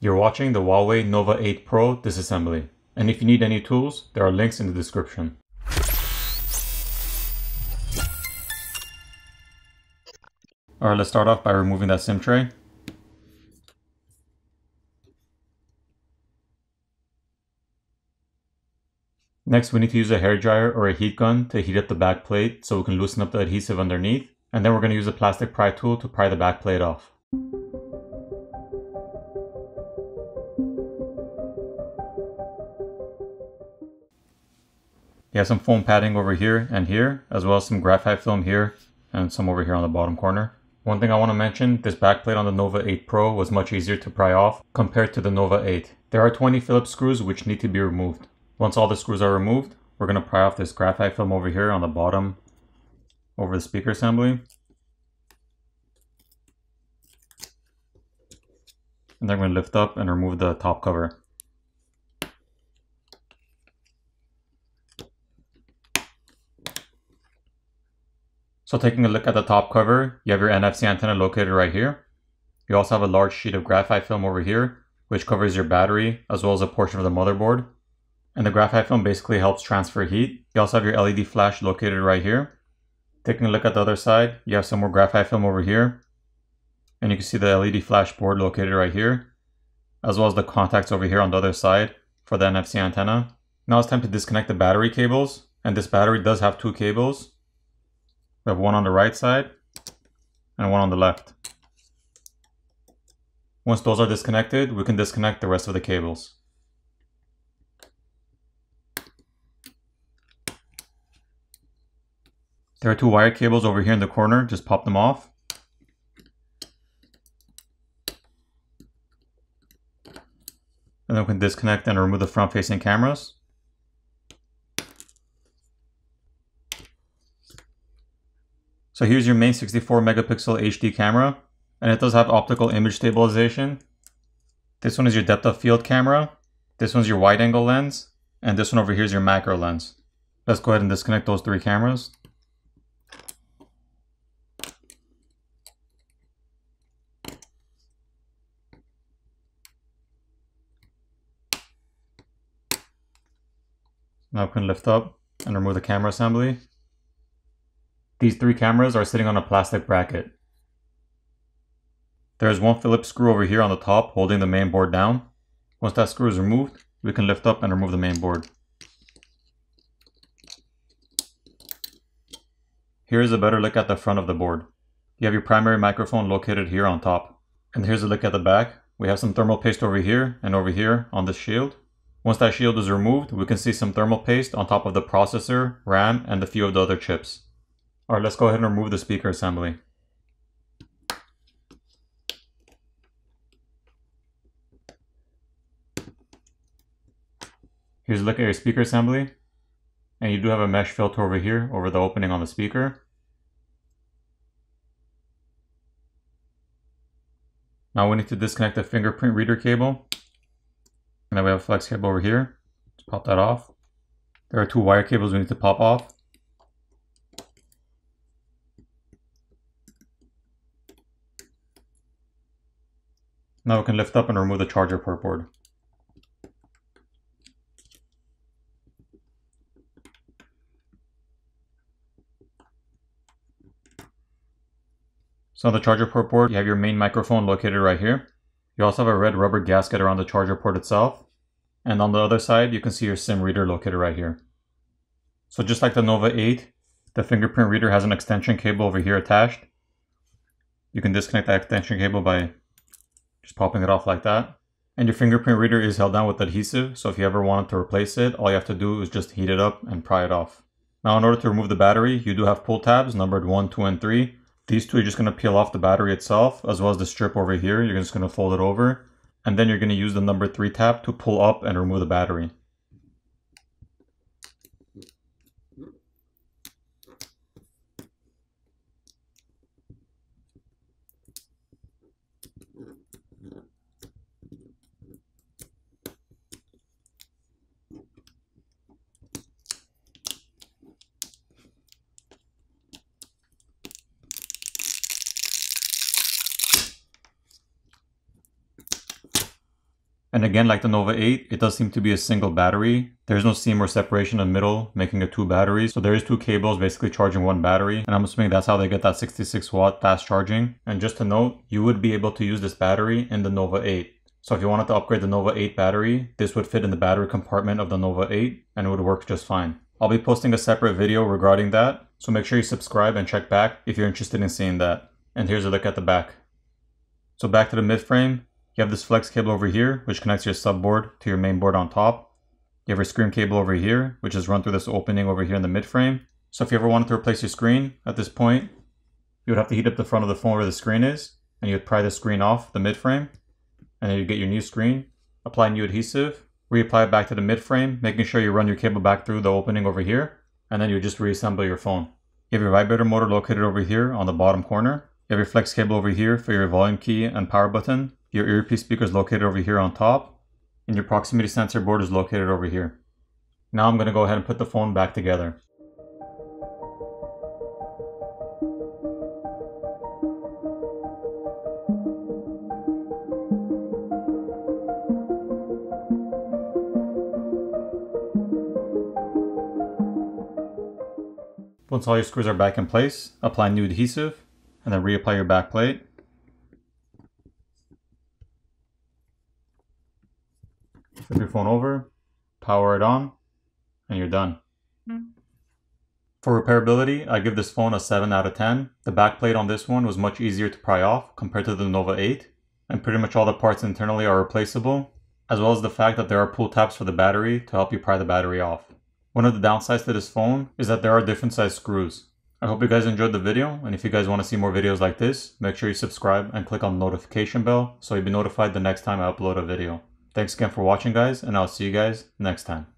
You're watching the HUAWEI Nova 8 Pro disassembly, and if you need any tools, there are links in the description. Alright, let's start off by removing that SIM tray. Next, we need to use a hairdryer or a heat gun to heat up the back plate so we can loosen up the adhesive underneath, and then we're going to use a plastic pry tool to pry the back plate off. You have some foam padding over here and here, as well as some graphite film here and some over here on the bottom corner. One thing I want to mention, this backplate on the Nova 8 Pro was much easier to pry off compared to the Nova 8. There are 20 Phillips screws which need to be removed. Once all the screws are removed, we're going to pry off this graphite film over here on the bottom over the speaker assembly. And then we're going to lift up and remove the top cover. So taking a look at the top cover, you have your NFC antenna located right here. You also have a large sheet of graphite film over here, which covers your battery as well as a portion of the motherboard. And the graphite film basically helps transfer heat. You also have your LED flash located right here. Taking a look at the other side, you have some more graphite film over here. And you can see the LED flash board located right here, as well as the contacts over here on the other side for the NFC antenna. Now it's time to disconnect the battery cables. And this battery does have two cables. We have one on the right side and one on the left. Once those are disconnected, we can disconnect the rest of the cables. There are two wire cables over here in the corner, just pop them off. And then we can disconnect and remove the front facing cameras. So here's your main 64 megapixel HD camera, and it does have optical image stabilization. This one is your depth of field camera. This one's your wide angle lens, and this one over here is your macro lens. Let's go ahead and disconnect those three cameras. Now we can lift up and remove the camera assembly. These three cameras are sitting on a plastic bracket. There is one Phillips screw over here on the top holding the main board down. Once that screw is removed, we can lift up and remove the main board. Here is a better look at the front of the board. You have your primary microphone located here on top. And here's a look at the back. We have some thermal paste over here and over here on this shield. Once that shield is removed, we can see some thermal paste on top of the processor, RAM, and a few of the other chips. Alright, let's go ahead and remove the speaker assembly. Here's a look at your speaker assembly. And you do have a mesh filter over here, over the opening on the speaker. Now we need to disconnect the fingerprint reader cable. And then we have a flex cable over here. Let's pop that off. There are two wire cables we need to pop off. Now we can lift up and remove the charger port board. So on the charger port board, you have your main microphone located right here. You also have a red rubber gasket around the charger port itself. And on the other side, you can see your SIM reader located right here. So just like the Nova 8, the fingerprint reader has an extension cable over here attached. You can disconnect that extension cable by just popping it off like that. And your fingerprint reader is held down with adhesive, so if you ever wanted to replace it, all you have to do is just heat it up and pry it off. Now in order to remove the battery, you do have pull tabs numbered 1, 2, and 3. These two are just going to peel off the battery itself, as well as the strip over here. You're just going to fold it over, and then you're going to use the number 3 tab to pull up and remove the battery. And again, like the Nova 8, it does seem to be a single battery. There's no seam or separation in the middle, making it two batteries. So there is two cables basically charging one battery. And I'm assuming that's how they get that 66 watt fast charging. And just to note, you would be able to use this battery in the Nova 8. So if you wanted to upgrade the Nova 8 battery, this would fit in the battery compartment of the Nova 8 and it would work just fine. I'll be posting a separate video regarding that. So make sure you subscribe and check back if you're interested in seeing that. And here's a look at the back. So back to the mid-frame. You have this flex cable over here, which connects your subboard to your main board on top. You have your screen cable over here, which is run through this opening over here in the mid-frame. So if you ever wanted to replace your screen at this point, you would have to heat up the front of the phone where the screen is, and you would pry the screen off the mid-frame, and then you get your new screen, apply new adhesive, reapply it back to the mid-frame, making sure you run your cable back through the opening over here, and then you just reassemble your phone. You have your vibrator motor located over here on the bottom corner. You have your flex cable over here for your volume key and power button. Your earpiece speaker is located over here on top, and your proximity sensor board is located over here. Now I'm going to go ahead and put the phone back together. Once all your screws are back in place, apply new adhesive, and then reapply your back plate. Flip your phone over, power it on, and you're done. For repairability, I give this phone a 7 out of 10. The back plate on this one was much easier to pry off compared to the Nova 8, and pretty much all the parts internally are replaceable, as well as the fact that there are pull tabs for the battery to help you pry the battery off. One of the downsides to this phone is that there are different size screws. I hope you guys enjoyed the video, and if you guys want to see more videos like this, make sure you subscribe and click on the notification bell so you'll be notified the next time I upload a video. Thanks again for watching, guys, and I'll see you guys next time.